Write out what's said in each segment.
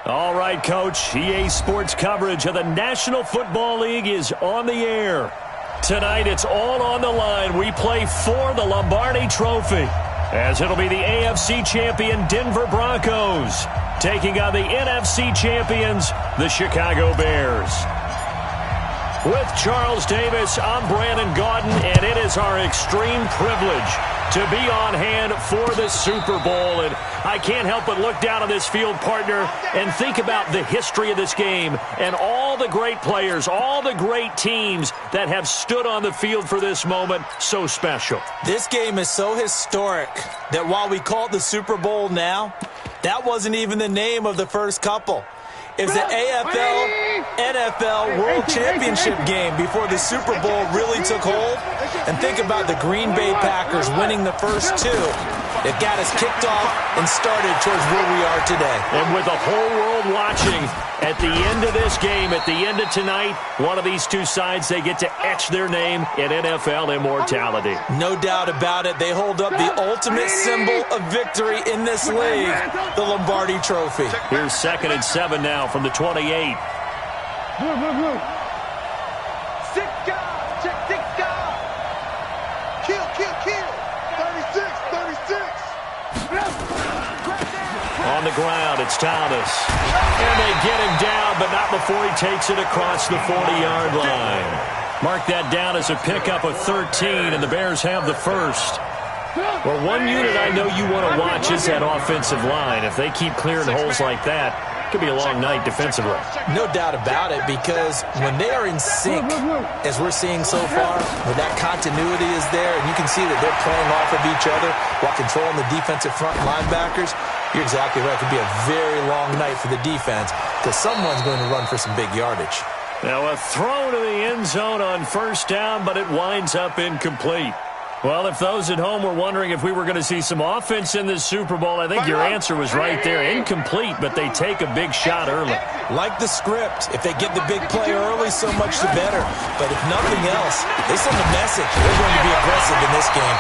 All right, Coach. EA Sports coverage of the National Football League is on the air. Tonight, it's all on the line. We play for the Lombardi Trophy, as it'll be the AFC champion Denver Broncos taking on the NFC champions, the Chicago Bears. With Charles Davis, I'm Brandon Gaudin, and it is our extreme privilege to be on hand for the Super Bowl. And I can't help but look down on this field, partner, and think about the history of this game and all the great players, all the great teams that have stood on the field for this moment. So special. This game is so historic that while we call it the Super Bowl now, that wasn't even the name of the first couple. It was the AFL-NFL World Championship game before the Super Bowl really took hold. And think about the Green Bay Packers winning the first two. It got us kicked off and started towards where we are today. And with the whole world watching, at the end of this game, at the end of tonight, one of these two sides, they get to etch their name in NFL immortality. No doubt about it. They hold up the ultimate symbol of victory in this league, the Lombardi Trophy. Here's 2nd and 7 now from the 28. Blue. Six guys. Check 6 guys. Kill. 36. On the ground, it's Thomas. And they get him down, but not before he takes it across the 40-yard line. Mark that down as a pickup of 13, and the Bears have the first. Well, one unit I know you want to watch is that offensive line. If they keep clearing holes like that, it could be a long night defensively. No doubt about it, because when they are in sync, as we're seeing so far, when that continuity is there, and you can see that they're playing off of each other while controlling the defensive front linebackers, you're exactly right. It could be a very long night for the defense, because someone's going to run for some big yardage. Now a throw to the end zone on first down, but it winds up incomplete. Well, if those at home were wondering if we were going to see some offense in this Super Bowl, I think your answer was right there. Incomplete, but they take a big shot early. Like the script, if they get the big play early, so much the better. But if nothing else, they send a message. They're going to be aggressive in this game.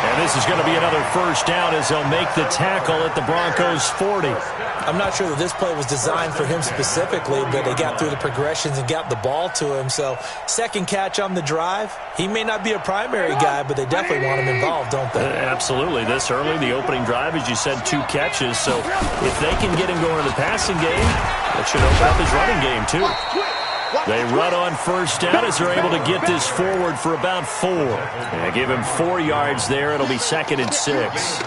And this is going to be another first down as they'll make the tackle at the Broncos' 40. I'm not sure that this play was designed for him specifically, but they got through the progressions and got the ball to him. So, second catch on the drive. He may not be a primary guy, but they definitely want him involved, don't they? Absolutely. This early, the opening drive, as you said, 2 catches. So, if they can get him going in the passing game, that should open up his running game, too. They run on first down as they're able to get this forward for about 4. And give him 4 yards there. It'll be 2nd and 6.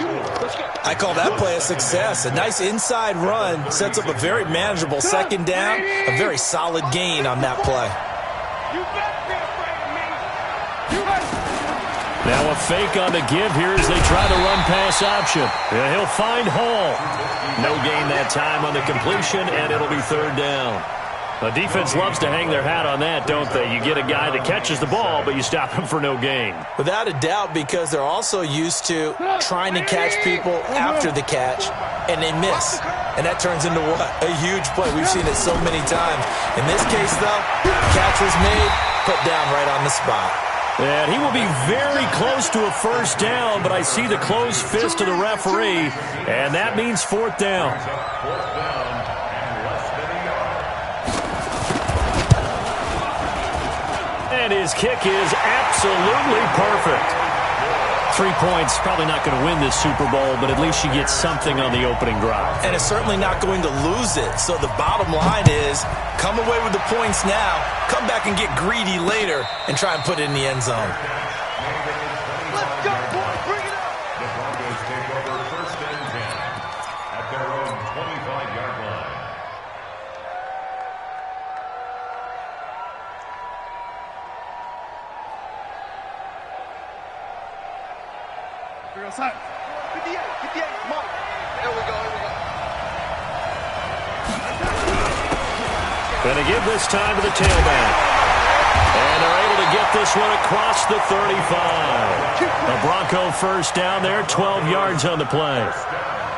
I call that play a success. A nice inside run sets up a very manageable second down. A very solid gain on that play. Now a fake on the give here as they try to run pass option. And he'll find Hall. No gain that time on the completion, and it'll be 3rd down. The defense loves to hang their hat on that, don't they? You get a guy that catches the ball, but you stop him for no gain. Without a doubt, because they're also used to trying to catch people after the catch, and they miss. And that turns into what? A huge play. We've seen it so many times. In this case, though, catch was made, put down right on the spot. And he will be very close to a first down, but I see the closed fist of the referee, and that means 4th down. And his kick is absolutely perfect. 3 points, probably not going to win this Super Bowl, but at least you get something on the opening drive. And it's certainly not going to lose it. So the bottom line is, come away with the points now, come back and get greedy later, and try and put it in the end zone. Let's go, boys. Bring it up. The Broncos take over 1st and 10 at their own 25-yard line. Outside. 58, Mike. There we go. Going to give this time to the tailback. And they're able to get this one across the 35. A Bronco first down there, 12 yards on the play.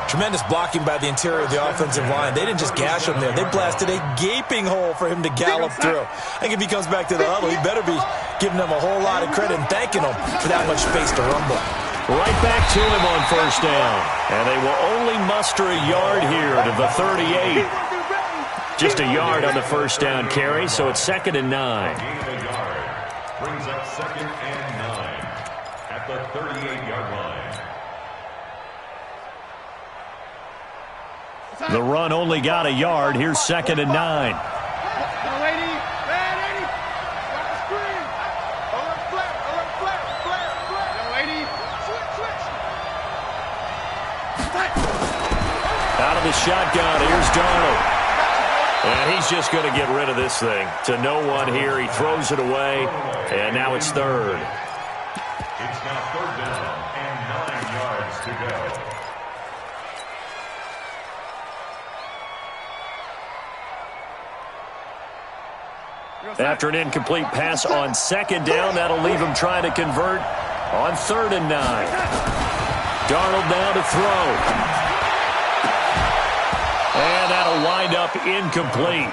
Tremendous blocking by the interior of the offensive line. They didn't just gash him there. They blasted a gaping hole for him to gallop through. I think if he comes back to the huddle, he better be giving them a whole lot of credit and thanking them for that much space to run by. Right back to him on first down. And they will only muster a yard here to the 38. Just a yard on the first down carry, so it's 2nd and 9. Gain of a yard brings up 2nd and 9 at the 38-yard line. The run only got a yard. Here's 2nd and 9. Out of the shotgun, here's Darnold. And he's just going to get rid of this thing. To no one here, he throws it away, and now it's 3rd. It's now 3rd down and 9 yards to go. After an incomplete pass on 2nd down, that'll leave him trying to convert on 3rd and 9. Darnold now to throw. And that'll wind up incomplete.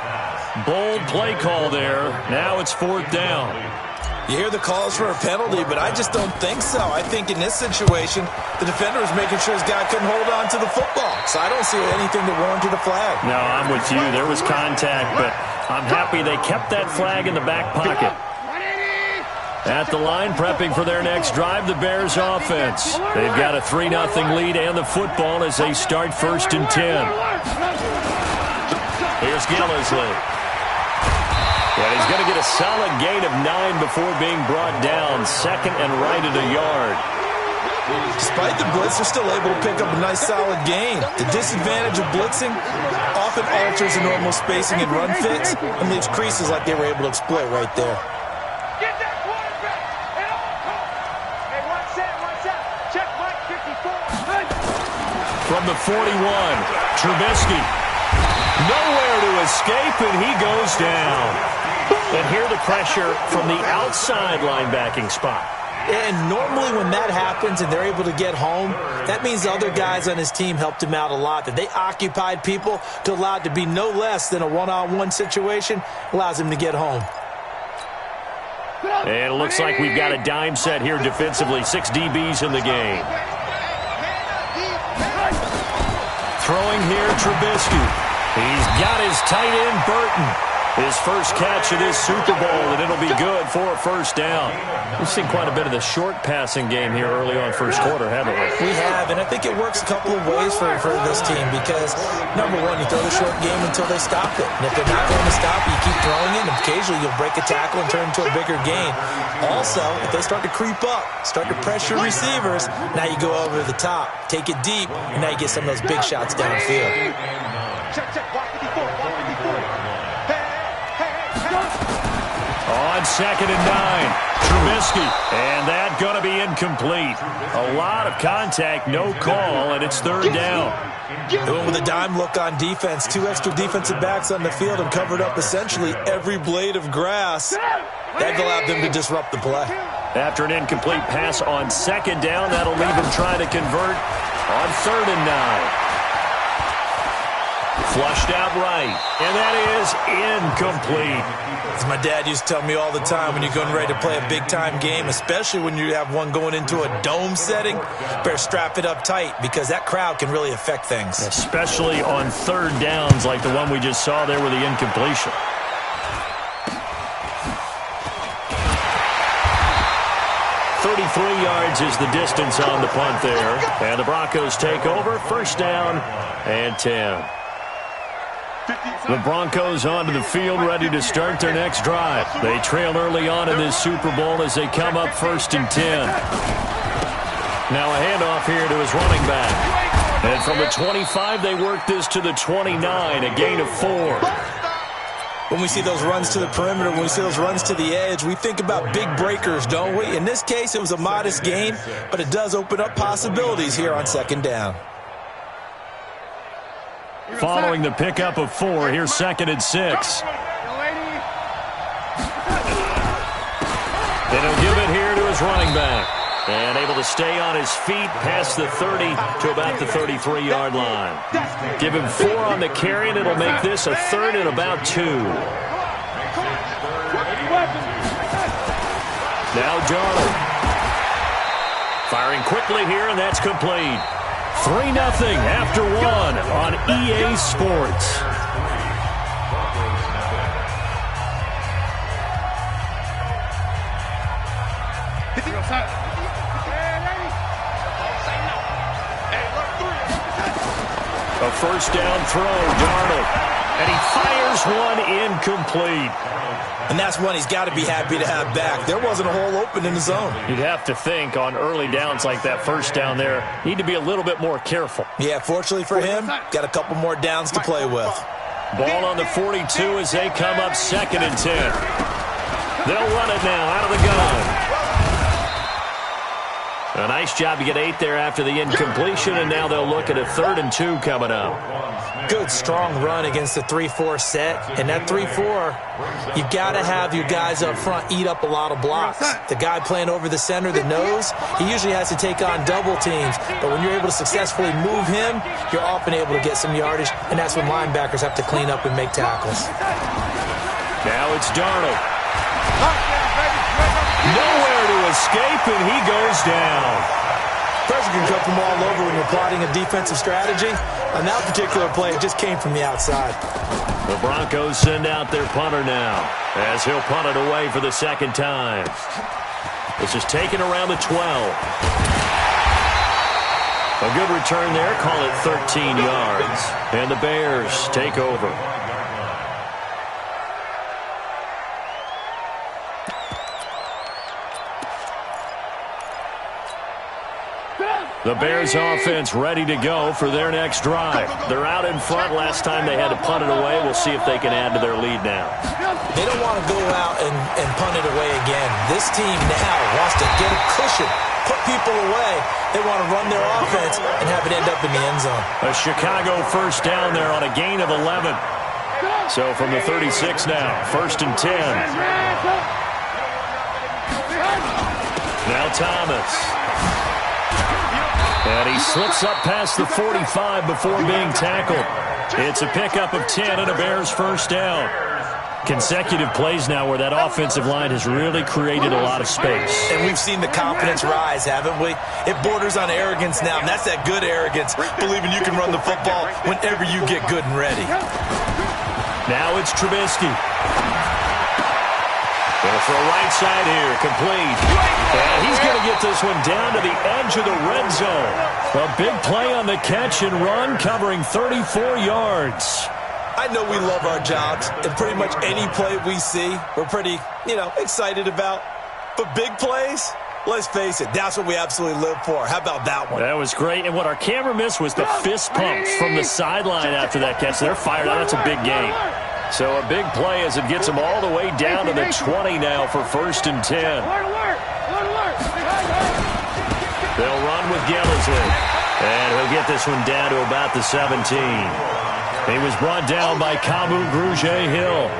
Bold play call there. Now it's 4th down. You hear the calls for a penalty, but I just don't think so. I think in this situation, the defender was making sure his guy couldn't hold on to the football. So I don't see anything that warranted a flag. No, I'm with you. There was contact, but I'm happy they kept that flag in the back pocket. At the line, prepping for their next drive, the Bears offense. They've got a 3-0 lead and the football as they start 1st and 10. Here's Gillisley. And he's going to get a solid gain of 9 before being brought down. 2nd and right at a yard. Despite the blitz, they're still able to pick up a nice solid gain. The disadvantage of blitzing often alters the normal spacing and run fits and leaves creases like they were able to exploit right there. From the 41, Trubisky. Nowhere to escape, and he goes down. And here the pressure from the outside linebacking spot. And normally when that happens and they're able to get home, that means the other guys on his team helped him out a lot. That they occupied people to allow it to be no less than a one-on-one situation allows him to get home. And it looks like we've got a dime set here defensively. 6 DBs in the game. Throwing here, Trubisky. He's got his tight end, Burton. His first catch of this Super Bowl, and it'll be good for a 1st down. We've seen quite a bit of the short passing game here early on first quarter, haven't we? We have, and I think it works a couple of ways for this team because, number one, you throw the short game until they stop it. And if they're not going to stop it, you keep throwing it, and occasionally you'll break a tackle and turn into a bigger gain. Also, if they start to creep up, start to pressure receivers, now you go over the top, take it deep, and now you get some of those big shots downfield. On 2nd and 9, Trubisky. And that going to be incomplete. A lot of contact, no call, and it's 3rd down. Doing with a dime look on defense. 2 extra defensive backs on the field and covered up essentially every blade of grass. That allowed them to disrupt the play. After an incomplete pass on 2nd down, that'll leave him trying to convert on 3rd and 9. Flushed out right, and that is incomplete. As my dad used to tell me all the time, when you're going ready to play a big-time game, especially when you have one going into a dome setting, better strap it up tight because that crowd can really affect things. Especially on 3rd downs like the one we just saw there with the incompletion. .33 yards is the distance on the punt there. And the Broncos take over, 1st down and 10. The Broncos onto the field, ready to start their next drive. They trail early on in this Super Bowl as they come up 1st and 10. Now a handoff here to his running back. And from the 25, they work this to the 29, a gain of 4. When we see those runs to the perimeter, when we see those runs to the edge, we think about big breakers, don't we? In this case, it was a modest gain, but it does open up possibilities here on 2nd down. Following the pickup of 4, here's 2nd and 6. And he'll give it here to his running back. And able to stay on his feet past the 30 to about the 33-yard line. Give him 4 on the carry, and it'll make this a 3rd and about 2. Now Darnold. Firing quickly here, and that's complete. 3-0 after 1 on EA Sports. A first down throw, Darnold. And he fires one incomplete. And that's one he's got to be happy to have back. There wasn't a hole open in the zone. You'd have to think on early downs like that first down there, need to be a little bit more careful. Yeah, fortunately for him, got a couple more downs to play with. Ball on the 42 as they come up 2nd and 10. They'll run it now out of the gun. A nice job to get 8 there after the incompletion, and now they'll look at a 3rd and 2 coming up. Good, strong run against the 3-4 set. And that 3-4, you've got to have your guys up front eat up a lot of blocks. The guy playing over the center, the nose, he usually has to take on double teams. But when you're able to successfully move him, you're often able to get some yardage, and that's when linebackers have to clean up and make tackles. Now it's Darnold. Nowhere to escape, and he goes down. Pressure can come from all over when you're plotting a defensive strategy. On that particular play, it just came from the outside. The Broncos send out their punter now, as he'll punt it away for the 2nd time. This is taken around the 12. A good return there, call it 13 yards. And the Bears take over. The Bears offense ready to go for their next drive. They're out in front. Last time they had to punt it away. We'll see if they can add to their lead now. They don't want to go out and punt it away again. This team now wants to get a cushion, put people away. They want to run their offense and have it end up in the end zone. A Chicago first down there on a gain of 11. So from the 36 now, 1st and 10. Now Thomas. And he slips up past the 45 before being tackled. It's a pickup of 10 and a Bears first down. Consecutive plays now where that offensive line has really created a lot of space. And we've seen the confidence rise, haven't we? It borders on arrogance now, and that's that good arrogance, believing you can run the football whenever you get good and ready. Now it's Trubisky. Going for a right side here, complete. And he's going to get this one down to the edge of the red zone. A big play on the catch and run, covering 34 yards. I know we love our jobs, and pretty much any play we see, we're pretty, excited about. But big plays, let's face it, that's what we absolutely live for. How about that one? That was great, and what our camera missed was the fist pumps from the sideline after that catch. They're fired out. That's a big game. So a big play as it gets them all the way down to the 20 now for 1st and 10. They'll run with Gillisley. And he'll get this one down to about the 17. He was brought down by Kamu Grugier-Hill.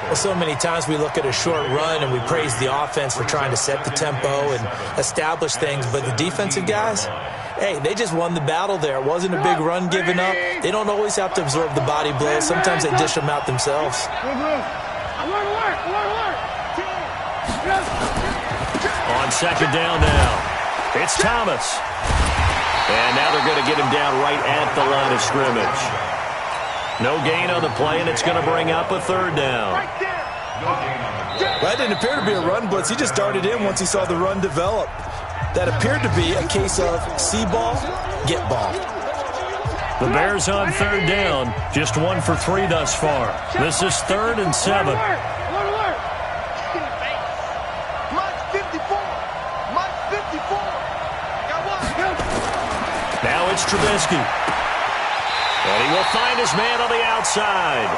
Well, so many times we look at a short run and we praise the offense for trying to set the tempo and establish things. But the defensive guys, hey, they just won the battle there. It wasn't a big run given up. They don't always have to absorb the body blows. Sometimes they dish them out themselves. On 2nd down now, it's Thomas. And now they're going to get him down right at the line of scrimmage. No gain on the play, and it's going to bring up a 3rd down. That didn't appear to be a run blitz. He just darted in once he saw the run develop. That appeared to be a case of see ball, get ball. The Bears on 3rd down, just 1 for 3 thus far. This is 3rd and 7. Now it's Trubisky. And he will find his man on the outside.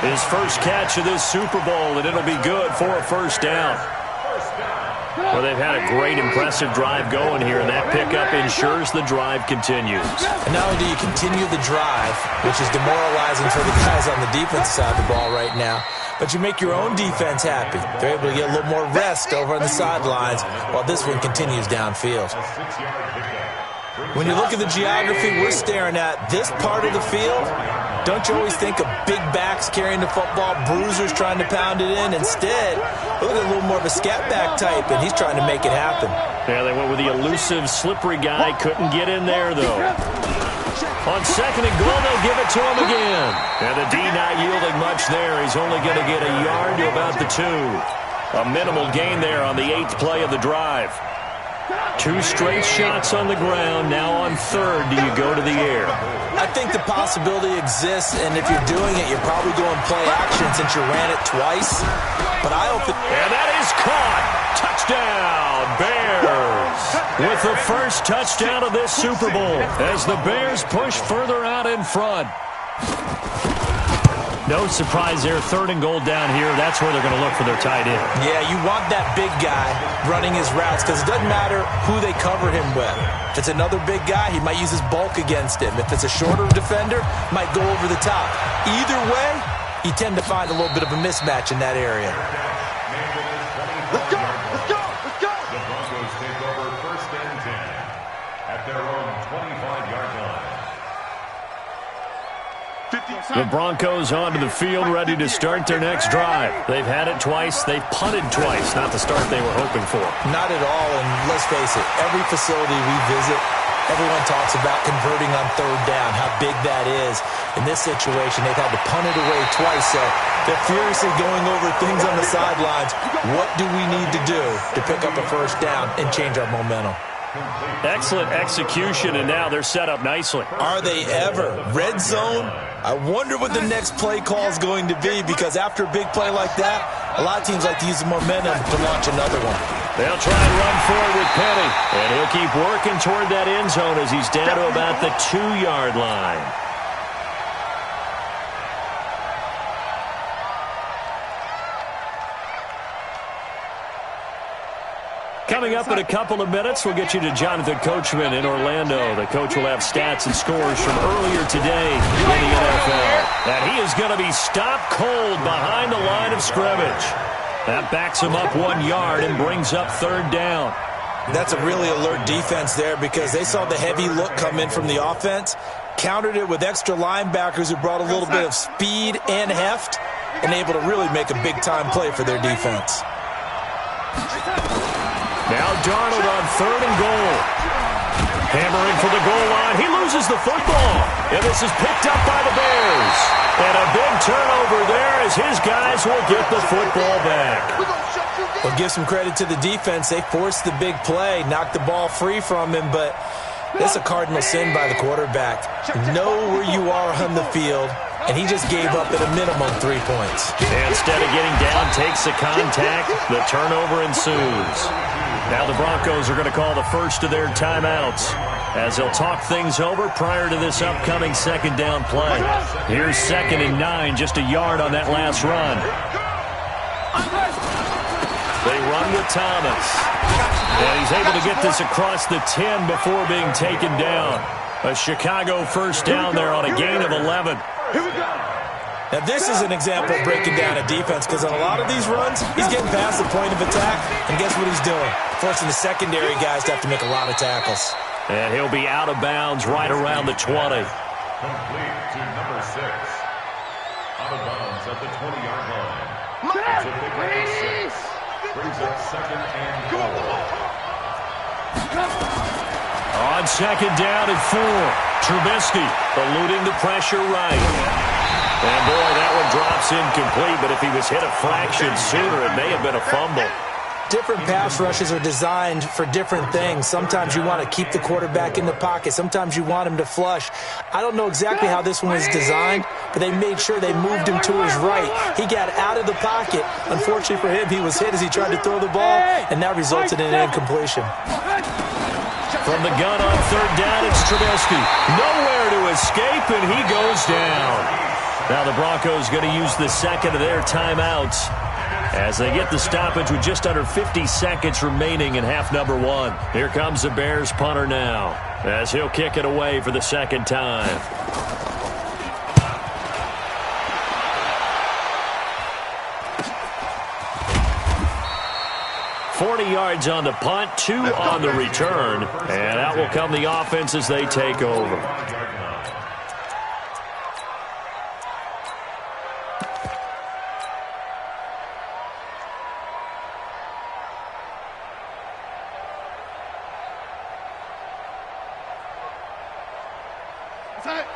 His first catch of this Super Bowl, and it'll be good for a first down. Well, they've had a great, impressive drive going here, and that pickup ensures the drive continues. And not only do you continue the drive, which is demoralizing for the guys on the defense side of the ball right now, but you make your own defense happy. They're able to get a little more rest over on the sidelines while this one continues downfield. When you look at the geography we're staring at, this part of the field, don't you always think of big backs carrying the football, bruisers trying to pound it in? Instead, look at a little more of a scat back type, and he's trying to make it happen. Yeah, they went with the elusive, slippery guy. Couldn't get in there, though. On second and goal, they'll give it to him again. And the D not yielding much there. He's only going to get a yard to about the 2. A minimal gain there on the 8th play of the drive. 2 straight shots on the ground. Now on third, do you go to the air? I think the possibility exists, and if you're doing it, you're probably going play action since you ran it twice. But I don't think... And that is caught. Touchdown, Bears. With the first touchdown of this Super Bowl as the Bears push further out in front. No surprise there. Third and goal down here. That's where they're going to look for their tight end. Yeah, you want that big guy running his routes because it doesn't matter who they cover him with. If it's another big guy, he might use his bulk against him. If it's a shorter defender, might go over the top. Either way, you tend to find a little bit of a mismatch in that area. Let's go! Let's go! Let's go! The Broncos take over first and 10 at their own 25-yard line. The Broncos onto the field, ready to start their next drive. They've had it twice. They've punted twice. Not the start they were hoping for. Not at all, and let's face it, every facility we visit, everyone talks about converting on third down, how big that is. In this situation, they've had to punt it away twice, so they're furiously going over things on the sidelines. What do we need to do to pick up a first down and change our momentum? Excellent execution, and now they're set up nicely. Are they ever? Red zone? I wonder what the next play call is going to be, because after a big play like that, a lot of teams like to use the momentum to launch another one. They'll try and run forward with Penny, and he'll keep working toward that end zone as he's down to about the 2-yard line. Coming up in a couple of minutes, we'll get you to Jonathan Coachman in Orlando. The coach will have stats and scores from earlier today in the NFL. And he is going to be stopped cold behind the line of scrimmage. That backs him up 1 yard and brings up third down. That's a really alert defense there because they saw the heavy look come in from the offense, countered it with extra linebackers who brought a little bit of speed and heft, and able to really make a big-time play for their defense. Now Darnold on third and goal. Hammering for the goal line. He loses the football. And this is picked up by the Bears. And a big turnover there as his guys will get the football back. Well, give some credit to the defense. They forced the big play, knocked the ball free from him, but it's a cardinal sin by the quarterback. Know where you are on the field, and he just gave up at a minimum 3 points. And instead of getting down, takes the contact. The turnover ensues. Now the Broncos are going to call the first of their timeouts as they'll talk things over prior to this upcoming second down play. Here's 2nd and 9, just a yard on that last run. They run with Thomas. And he's able to get this across the 10 before being taken down. A Chicago first down there on a gain of 11. Now, this is an example of breaking down a defense because on a lot of these runs, he's getting past the point of attack, and guess what he's doing? Forcing the secondary guys to have to make a lot of tackles. And he'll be out of bounds right around the 20. Complete to number 6. Out of bounds at the 20-yard line. It's a big number 6. Brings up 2nd and goal. On 2nd down and 4. Trubisky eluding the pressure right. And boy, that one drops incomplete, but if he was hit a fraction sooner, it may have been a fumble. Different pass rushes are designed for different things. Sometimes you want to keep the quarterback in the pocket. Sometimes you want him to flush. I don't know exactly how this one was designed, but they made sure they moved him to his right. He got out of the pocket. Unfortunately for him, he was hit as he tried to throw the ball, and that resulted in an incompletion. From the gun on third down, it's Trubisky. Nowhere to escape, and he goes down. Now the Broncos going to use the second of their timeouts as they get the stoppage with just under 50 seconds remaining in half number 1. Here comes the Bears punter now as he'll kick it away for the second time. $40 yards on the punt, 2 on the return, and out will come the offense as they take over.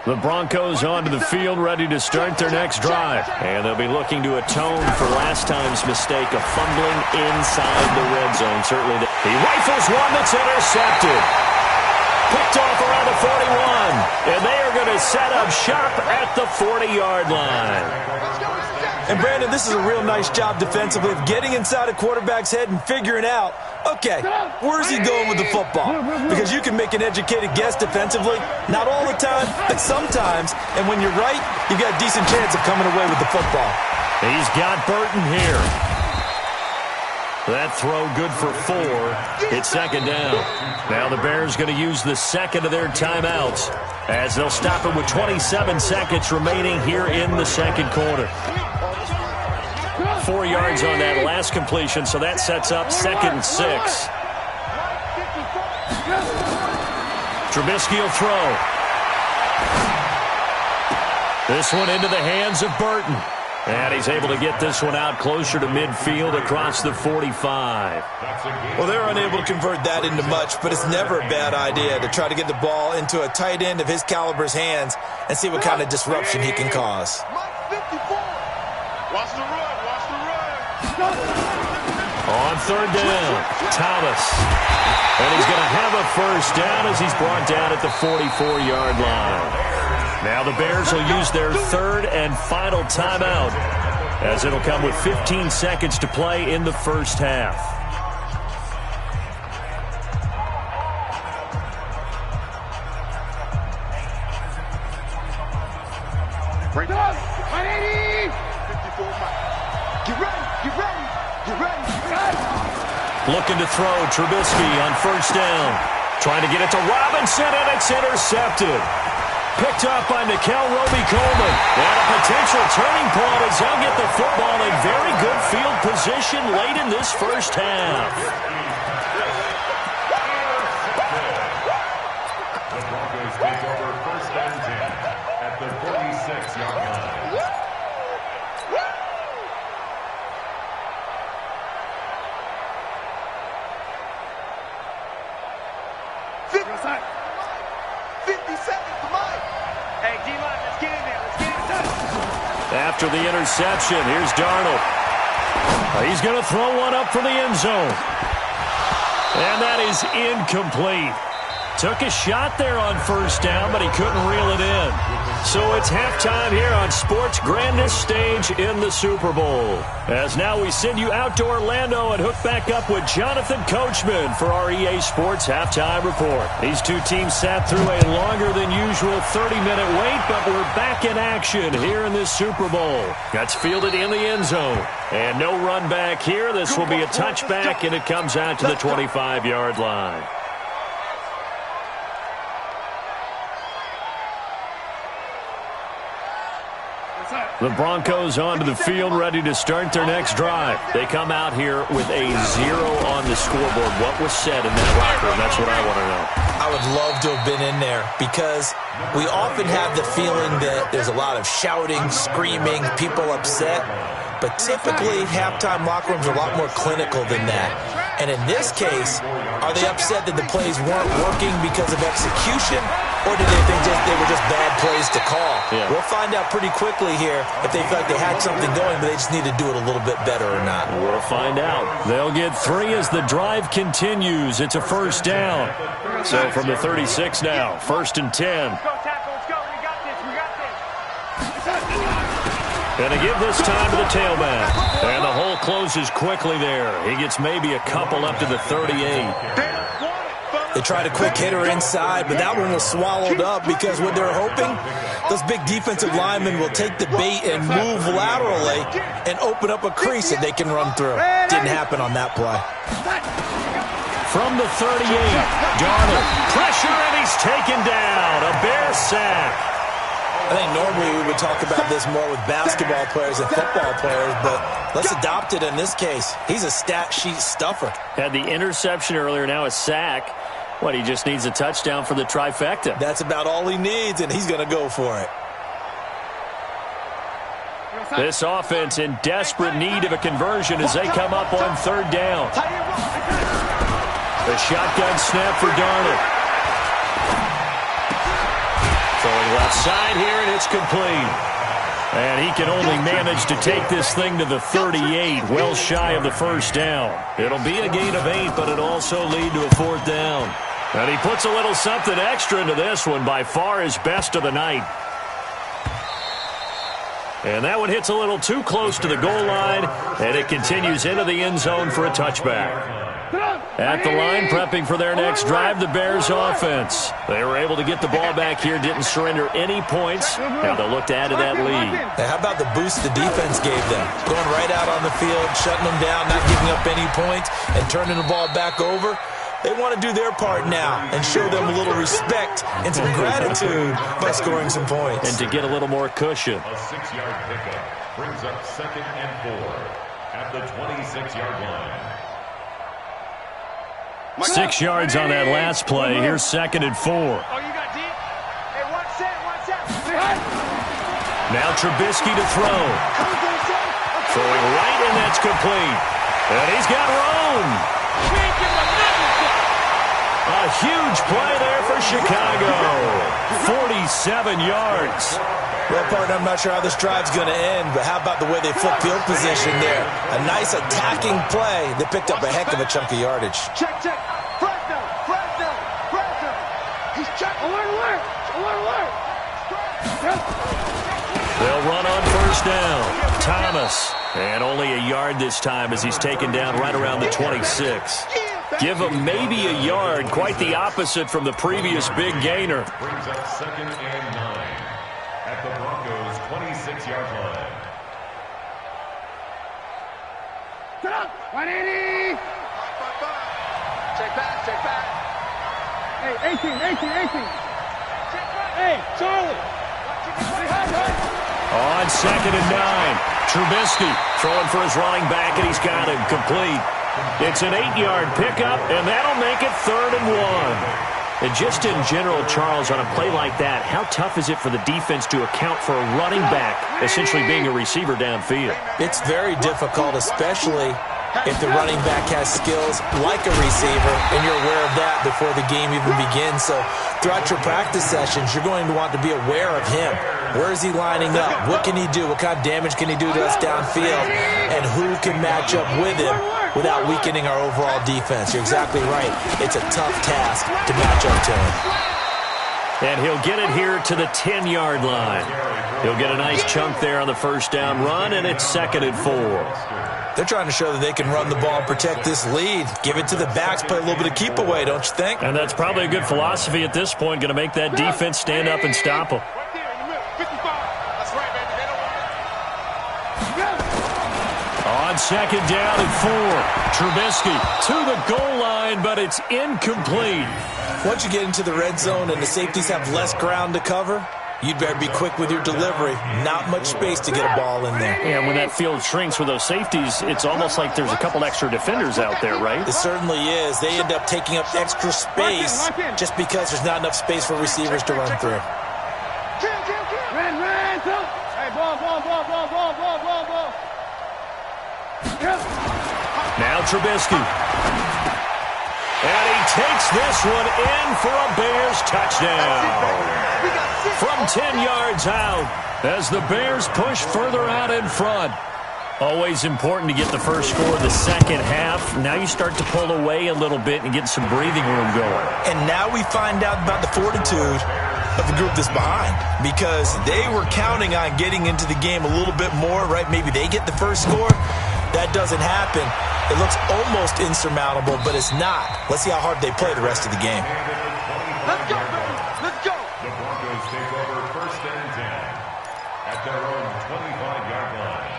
The Broncos onto the field, ready to start their next drive. And they'll be looking to atone for last time's mistake of fumbling inside the red zone. Certainly, he rifles one that's intercepted. Picked off around the 41. And they are going to set up shop at the 40-yard line. And, Brandon, this is a real nice job defensively of getting inside a quarterback's head and figuring out, okay, where's he going with the football? Because you can make an educated guess defensively. Not all the time, but sometimes. And when you're right, you've got a decent chance of coming away with the football. He's got Burton here. That throw good for 4. It's second down. Now the Bears going to use the second of their timeouts as they'll stop it with 27 seconds remaining here in the second quarter. 4 yards on that last completion, so that sets up 2nd and 6. Trubisky will throw. This one into the hands of Burton. And he's able to get this one out closer to midfield across the 45. Well, they're unable to convert that into much, but it's never a bad idea to try to get the ball into a tight end of his caliber's hands and see what kind of disruption he can cause. Watch the run. Watch the run. On third down, Thomas. And he's going to have a first down as he's brought down at the 44-yard line. Now the Bears will use their third and final timeout as it'll come with 15 seconds to play in the first half. Break up. 180. 54 miles. Get ready. Get ready. Get ready. Get ready. Looking to throw Trubisky on first down. Trying to get it to Robinson, and it's intercepted. Picked up by Nickel Roby-Coleman. And a potential turning point as they'll get the football in very good field position late in this first half. The Broncos take over first and 10 at the 46-yard line. After the interception, here's Darnold. He's going to throw one up for the end zone. And that is incomplete. Took a shot there on first down, but he couldn't reel it in. So it's halftime here on sports' grandest stage in the Super Bowl. As now we send you out to Orlando and hook back up with Jonathan Coachman for our EA Sports Halftime Report. These two teams sat through a longer than usual 30-minute wait, but we're back in action here in this Super Bowl. That's fielded in the end zone. And no run back here. This will be a touchback, and it comes out to the 25-yard line. The Broncos onto the field, ready to start their next drive. They come out here with a 0 on the scoreboard. What was said in that locker room? That's what I want to know. I would love to have been in there because we often have the feeling that there's a lot of shouting, screaming, people upset. But typically, halftime locker rooms are a lot more clinical than that. And in this case, are they upset that the plays weren't working because of execution? Or did they think they were just bad plays to call? Yeah. We'll find out pretty quickly here if they feel like they had something going, but they just need to do it a little bit better or not. We'll find out. They'll get 3 as the drive continues. It's a first down. So from the 36 now, 1st and 10. Let's go, tackle. Let's go. We got this. We got this. And they give this time to the tailback. And the hole closes quickly there. He gets maybe a couple up to the 38. They tried a quick hitter inside, but that one was swallowed up because what they're hoping, those big defensive linemen will take the bait and move laterally and open up a crease that they can run through. Didn't happen on that play. From the 38, Darnold, pressure, and he's taken down. A Bear sack. I think normally we would talk about this more with basketball players and football players, but let's adopt it in this case. He's a stat sheet stuffer. Had the interception earlier, now a sack. What, he just needs a touchdown for the trifecta. That's about all he needs, and he's going to go for it. This offense in desperate need of a conversion as they come up on third down. The shotgun snap for Darnold. Throwing left side here, and it's complete. And he can only manage to take this thing to the 38, well shy of the first down. It'll be a gain of 8, but it'll also lead to a 4th down. And he puts a little something extra into this one, by far his best of the night. And that one hits a little too close to the goal line, and it continues into the end zone for a touchback. At the line, prepping for their next drive, the Bears offense. They were able to get the ball back here, didn't surrender any points. Now they'll look to add to that lead. Now, how about the boost the defense gave them? Going right out on the field, shutting them down, not giving up any points, and turning the ball back over. They want to do their part now and show them a little respect and some gratitude by scoring some points. And to get a little more cushion. A 6-yard pickup brings up 2nd and 4 at the 26-yard line. 6 yards on that last play. Here's 2nd and 4. Oh, you got deep? Hey, watch that. Now Trubisky to throw. Throwing right, and that's complete. And he's got room. A huge play there for Chicago. 47 yards. Well, partner, I'm not sure how this drive's going to end, but how about the way they flip field position there? A nice attacking play. They picked up a heck of a chunk of yardage. Check. Fresno. He's checking. Alert. They'll run on 1st down. Thomas. And only a yard this time as he's taken down right around the 26. Give him maybe a yard. Quite the opposite from the previous big gainer. Brings up 2nd and 9 at the Broncos' 26-yard line. Get up. 180. Check back. Hey, 18. Hey, Charlie. On 2nd and 9. Trubisky throwing for his running back, and he's got him complete. It's an 8-yard pickup, and that'll make it 3rd and 1. And just in general, Charles, on a play like that, how tough is it for the defense to account for a running back essentially being a receiver downfield? It's very difficult, especially if the running back has skills like a receiver, and you're aware of that before the game even begins. So throughout your practice sessions, you're going to want to be aware of him. Where is he lining up? What can he do? What kind of damage can he do to us downfield? And who can match up with him without weakening our overall defense? You're exactly right. It's a tough task to match up to him. And he'll get it here to the 10-yard line. He'll get a nice chunk there on the 1st down run, and it's 2nd and 4. They're trying to show that they can run the ball and protect this lead. Give it to the backs, play a little bit of keep away, don't you think? And that's probably a good philosophy at this point, going to make that defense stand up and stop them. On 2nd down and 4, Trubisky to the goal line, but it's incomplete. Once you get into the red zone and the safeties have less ground to cover, you'd better be quick with your delivery. Not much space to get a ball in there. And when that field shrinks with those safeties, it's almost like there's a couple extra defenders out there, right? It certainly is. They end up taking up extra space just because there's not enough space for receivers to run through. Run. Hey, ball. Now Trubisky. And he takes this one in for a Bears touchdown. From 10 yards out as the Bears push further out in front. Always important to get the first score of the second half. Now you start to pull away a little bit and get some breathing room going. And now we find out about the fortitude of the group that's behind, because they were counting on getting into the game a little bit more, right? Maybe they get the first score. That doesn't happen. It looks almost insurmountable, but it's not. Let's see how hard they play the rest of the game. Let's go, baby. Let's go. The Broncos take over 1st and 10 at their own 25-yard line.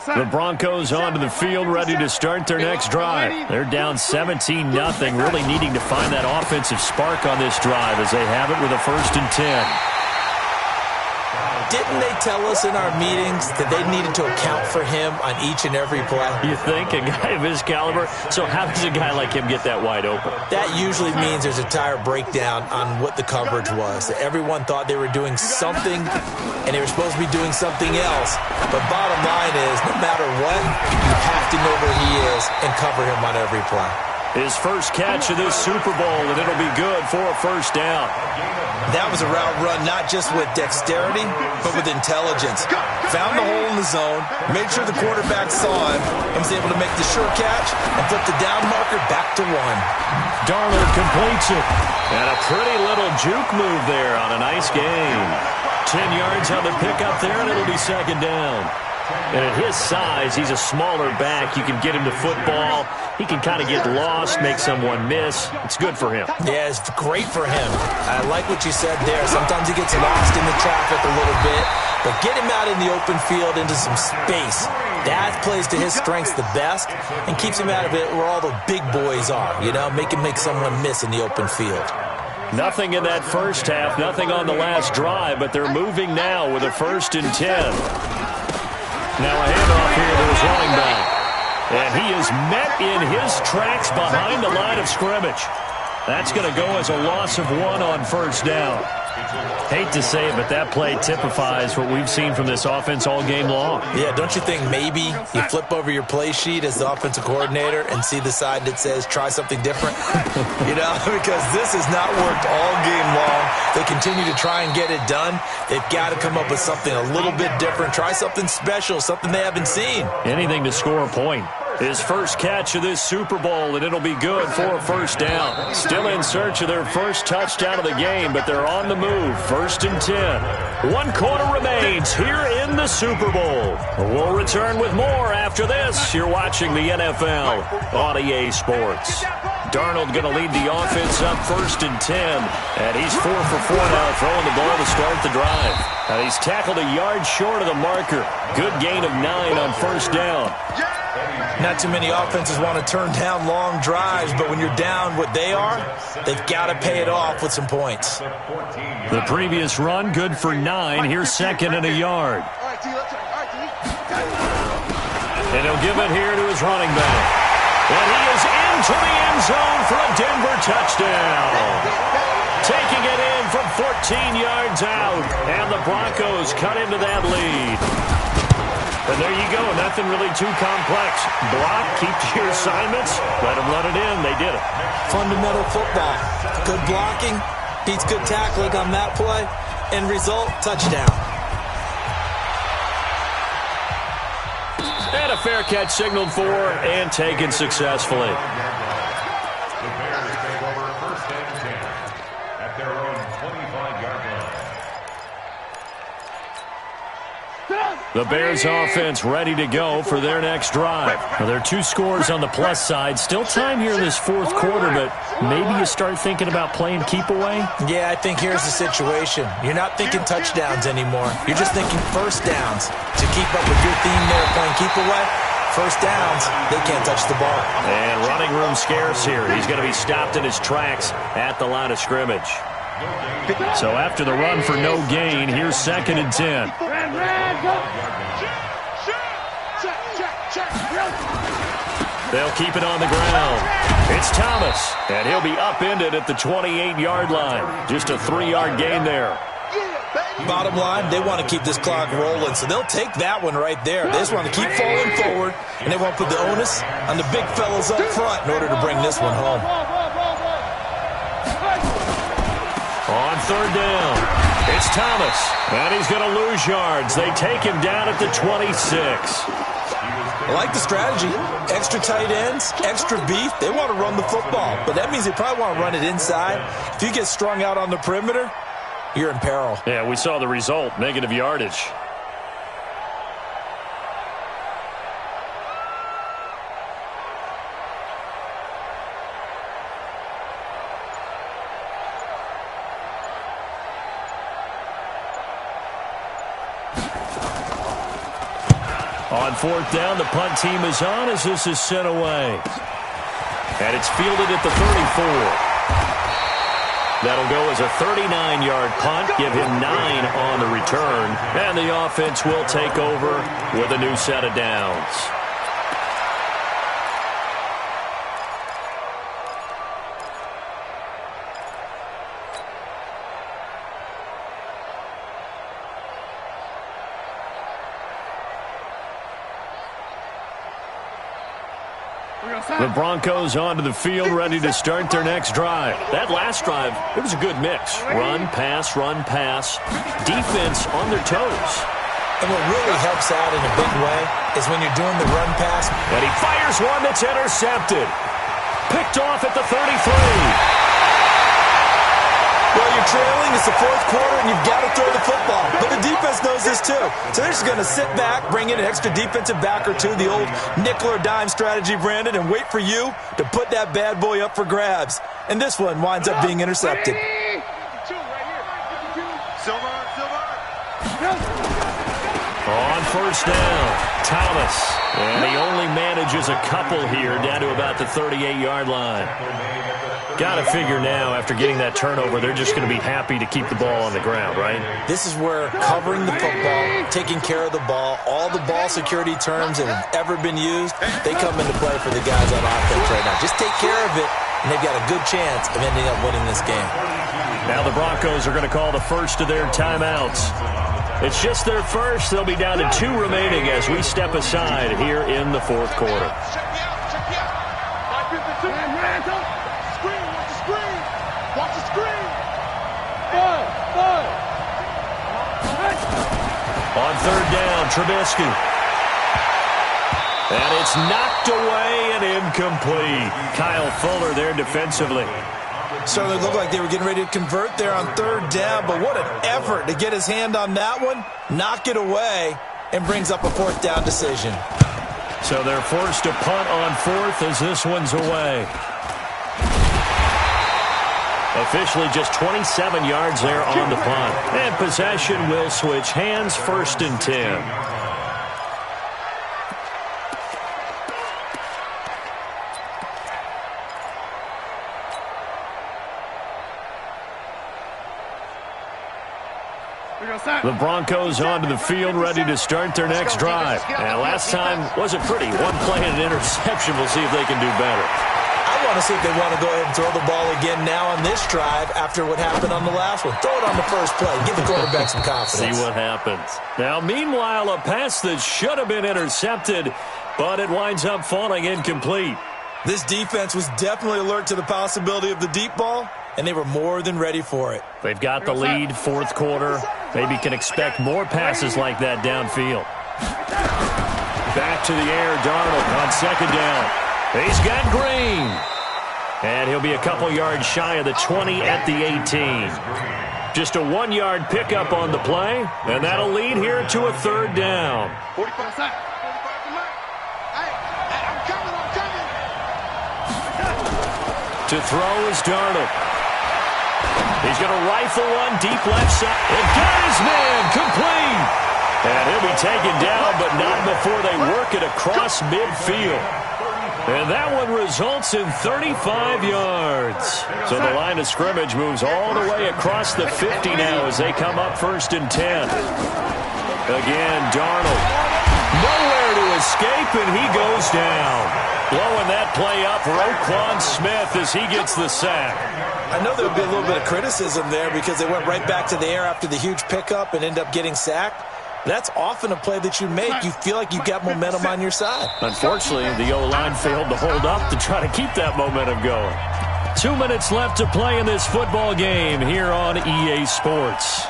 The Broncos onto the field, ready to start their next drive. They're down 17-0, really needing to find that offensive spark on this drive as they have it with a 1st and 10. Didn't they tell us in our meetings that they needed to account for him on each and every play? You think? A guy of his caliber? So how does a guy like him get that wide open? That usually means there's a tire breakdown on what the coverage was. Everyone thought they were doing something, and they were supposed to be doing something else. But bottom line is, no matter what, you have to know where he is and cover him on every play. His first catch of this Super Bowl, and it'll be good for a first down. That was a route run not just with dexterity, but with intelligence. Found the hole in the zone, made sure the quarterback saw him, and was able to make the sure catch and flip the down marker back to 1. Darnold completes it. And a pretty little juke move there on a nice gain. 10 yards on the pickup there, and it'll be second down. And at his size, he's a smaller back. You can get him to football. He can kind of get lost, make someone miss. It's good for him. Yeah, it's great for him. I like what you said there. Sometimes he gets lost in the traffic a little bit, but get him out in the open field into some space. That plays to his strengths the best and keeps him out of it where all the big boys are, you know, make him make someone miss in the open field. Nothing in that first half, nothing on the last drive, but they're moving now with a 1st and 10. Now a handoff here to his running back. And he is met in his tracks behind the line of scrimmage. That's going to go as a loss of 1 on first down. Hate to say it, but that play typifies what we've seen from this offense all game long. Yeah, don't you think maybe you flip over your play sheet as the offensive coordinator and see the side that says try something different? You know, because this has not worked all game long. They continue to try and get it done. They've got to come up with something a little bit different. Try something special, something they haven't seen. Anything to score a point. His first catch of this Super Bowl, and it'll be good for a first down. Still in search of their first touchdown of the game, but they're on the move. 1st and 10. 1 quarter remains here in the Super Bowl. We'll return with more after this. You're watching the NFL on EA Sports. Darnold going to lead the offense up 1st and 10, and he's 4 for 4 now, throwing the ball to start the drive. Now he's tackled a yard short of the marker. Good gain of 9 on first down. Not too many offenses want to turn down long drives, but when you're down what they are, they've got to pay it off with some points. The previous run, good for 9. Here's 2nd and a yard. And he'll give it here to his running back. And he is into the end zone for a Denver touchdown. Taking it in from 14 yards out. And the Broncos cut into that lead. And there you go, nothing really too complex. Block, keep to your assignments, let them run it in. They did it. Fundamental football. Good blocking, beats good tackling on that play, end result, touchdown. And a fair catch signaled for and taken successfully. The Bears take over 1st and 10 at their own 25-yard line. The Bears offense ready to go for their next drive. Now, there are 2 scores on the plus side. Still time here in this 4th quarter, but maybe you start thinking about playing keep away? Yeah, I think here's the situation. You're not thinking touchdowns anymore. You're just thinking first downs. To keep up with your theme there playing keep away, first downs, they can't touch the ball. And running room scarce here. He's going to be stopped in his tracks at the line of scrimmage. So after the run for no gain, here's 2nd and 10. They'll keep it on the ground. It's Thomas, and he'll be upended at the 28-yard line. Just a 3-yard gain there. Bottom line, they want to keep this clock rolling, so they'll take that one right there. They just want to keep falling forward, and they won't put the onus on the big fellas up front in order to bring this one home. On 3rd down, it's Thomas, and he's going to lose yards. They take him down at the 26. I like the strategy. Extra tight ends, extra beef. They want to run the football, but that means they probably want to run it inside. If you get strung out on the perimeter, you're in peril. Yeah, we saw the result, negative yardage. On 4th down, the punt team is on as this is sent away. And it's fielded at the 34. That'll go as a 39-yard punt, give him 9 on the return, and the offense will take over with a new set of downs. The Broncos onto the field, ready to start their next drive. That last drive, it was a good mix. Run, pass, defense on their toes. And what really helps out in a big way is when you're doing the run pass. And he fires one that's intercepted. Picked off at the 33. Well, you're trailing. It's the fourth quarter, and you've got to throw the football. But the defense knows this, too. So they're just going to sit back, bring in an extra defensive back or two, the old nickel or dime strategy, Brandon, and wait for you to put that bad boy up for grabs. And this one winds up being intercepted. On first down, Thomas. And he only manages a couple here, down to about the 38-yard line. Got to figure now, after getting that turnover, they're just going to be happy to keep the ball on the ground, right? This is where covering the football, taking care of the ball, all the ball security terms that have ever been used, they come into play for the guys on offense right now. Just take care of it, and they've got a good chance of ending up winning this game. Now the Broncos are going to call the first of their timeouts. It's just their first. They'll be down to 2 remaining as we step aside here in the fourth quarter. On third down, Trubisky. And it's knocked away and incomplete. Kyle Fuller there defensively. Certainly looked like they were getting ready to convert there on third down, but what an effort to get his hand on that one, knock it away, and brings up a fourth down decision. So they're forced to punt on fourth as this one's away. Officially just 27 yards there on the punt. And possession will switch hands, first and 10. The Broncos onto the field, ready to start their next drive. And last time wasn't pretty. One play and an interception. We'll see if they can do better. I want to see if they want to go ahead and throw the ball again now on this drive after what happened on the last one. Throw it on the first play. Give the quarterback some confidence. See what happens. Now, meanwhile, a pass that should have been intercepted, but it winds up falling incomplete. This defense was definitely alert to the possibility of the deep ball, and they were more than ready for it. They've got the lead, fourth quarter. Maybe can expect more passes like that downfield. Back to the air, Darnold on second down. He's got Green. And he'll be a couple yards shy of the 20 at the 18. Just a 1-yard pickup on the play, and that'll lead here to a third down. 45. To throw is Darnold. He's going to rifle one deep left side. And got his man complete. And he'll be taken down, but not before they work it across midfield. And that one results in 35 yards. So the line of scrimmage moves all the way across the 50 now as they come up first and 10. Again, Darnold. Nowhere to escape, and he goes down. Blowing that play up, Roquan Smith as he gets the sack. I know there would be a little bit of criticism there because they went right back to the air after the huge pickup and end up getting sacked. That's often a play that you make. You feel like you've got momentum on your side. Unfortunately, the O-line failed to hold up to try to keep that momentum going. 2 minutes left to play in this football game here on EA Sports.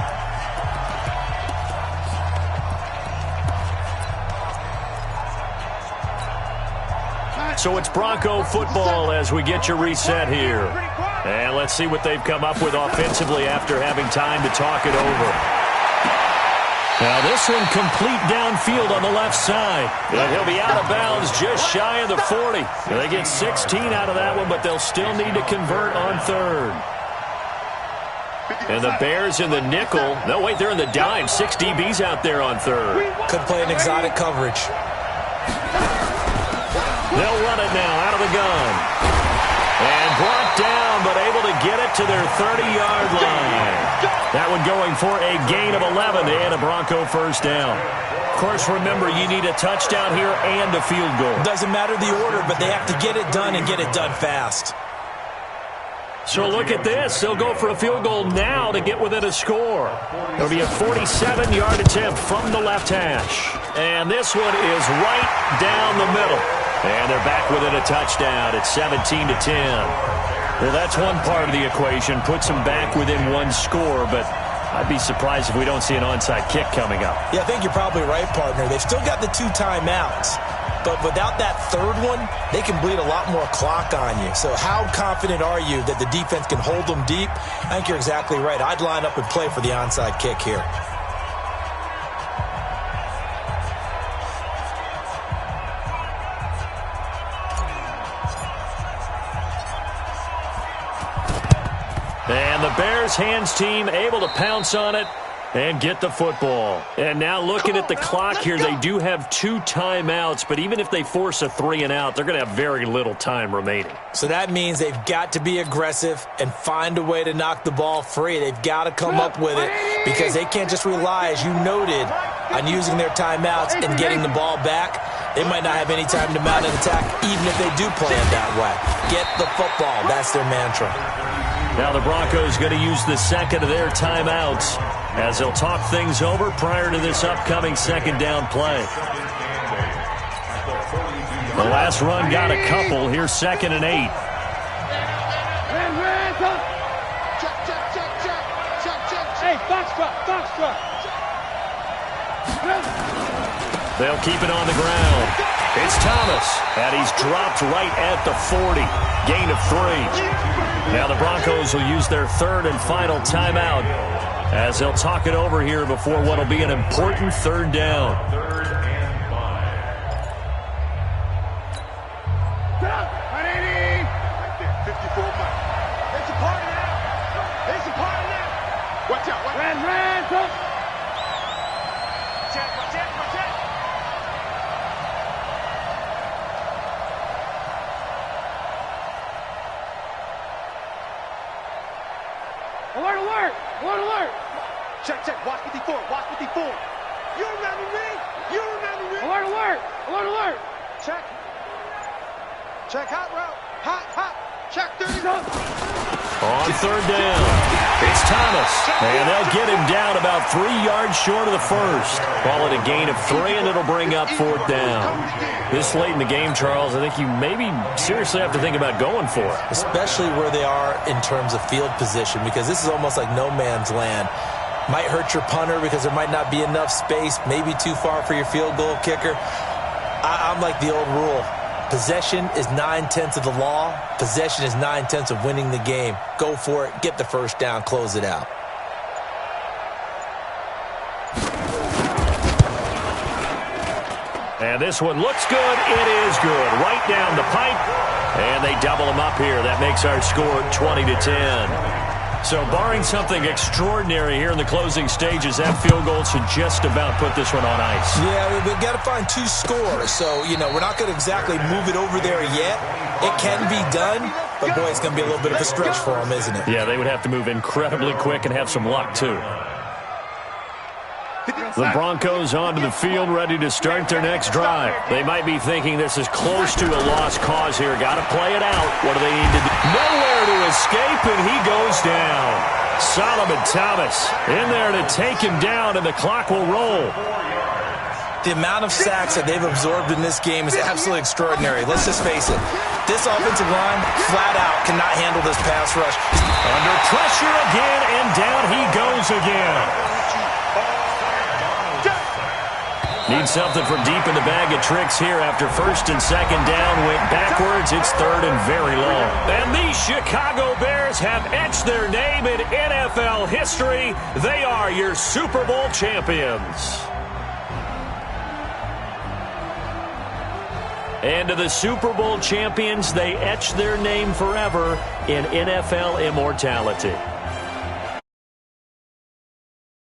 So it's Bronco football as we get you reset here. And let's see what they've come up with offensively after having time to talk it over. Now this one complete downfield on the left side. And he'll be out of bounds just shy of the 40. They get 16 out of that one, but they'll still need to convert on third. And the Bears in the nickel. No, wait, they're in the dime. 6 DBs out there on third. Could play an exotic coverage. They'll run it now out of the gun. And brought down, but able to get it to their 30-yard line. That one going for a gain of 11 and a Bronco first down. Of course, remember, you need a touchdown here and a field goal. Doesn't matter the order, but they have to get it done and get it done fast. So look at this. They'll go for a field goal now to get within a score. It'll be a 47-yard attempt from the left hash. And this one is right down the middle. And they're back within a touchdown at 17-10. Well, that's one part of the equation. Puts them back within one score, but I'd be surprised if we don't see an onside kick coming up. Yeah, I think you're probably right, partner. They've still got the 2 timeouts. But without that third one, they can bleed a lot more clock on you. So how confident are you that the defense can hold them deep? I think you're exactly right. I'd line up and play for the onside kick here. And the Bears hands team able to pounce on it and get the football. And now looking at the clock here, they do have 2 timeouts, but even if they force a 3-and-out, they're going to have very little time remaining. So that means they've got to be aggressive and find a way to knock the ball free. They've got to come up with it because they can't just rely, as you noted, on using their timeouts and getting the ball back. They might not have any time to mount an attack, even if they do play it that way. Get the football. That's their mantra. Now the Broncos going to use the second of their timeouts as they'll talk things over prior to this upcoming second down play. The last run got a couple. Here's 2nd and 8. Hey, box truck. They'll keep it on the ground. It's Thomas, and he's dropped right at the 40. Gain of 3. Now the Broncos will use their 3rd and final timeout as they'll talk it over here before what will be an important 3rd down. 3rd and 5. Right there, 54 miles. It's a party now. It's a party now. Watch out. Ran, go. Watch out. Alert. Check. Watch 54. You remember me? Alert. Check hot route. Hot. Check 30. On 3rd down, it's Thomas, and they'll get him down about 3 yards short of the first. Call it a gain of 3, and it'll bring up 4th down. This late in the game, Charles, I think you maybe seriously have to think about going for it. Especially where they are in terms of field position, because this is almost like no man's land. Might hurt your punter because there might not be enough space, maybe too far for your field goal kicker. I'm like the old rule. Possession is 9/10 of the law. Possession is 9/10 of winning the game. Go for it. Get the first down. Close it out. And this one looks good. It is good. Right down the pipe. And they double them up here. That makes our score 20-10. So barring something extraordinary here in the closing stages, that field goal should just about put this one on ice. Yeah, we've got to find 2 scores. So, we're not going to exactly move it over there yet. It can be done, but boy, it's going to be a little bit of a stretch for them, isn't it? Yeah, they would have to move incredibly quick and have some luck, too. The Broncos onto the field, ready to start their next drive. They might be thinking this is close to a lost cause here. Got to play it out. What do they need to do? Nowhere to escape, and he goes down. Solomon Thomas in there to take him down, and the clock will roll. The amount of sacks that they've absorbed in this game is absolutely extraordinary. Let's just face it. This offensive line, flat out, cannot handle this pass rush. Under pressure again, and down he goes again. Need something from deep in the bag of tricks here after 1st and 2nd down. Went backwards. It's 3rd and very long. And the Chicago Bears have etched their name in NFL history. They are your Super Bowl champions. And to the Super Bowl champions, they etch their name forever in NFL immortality.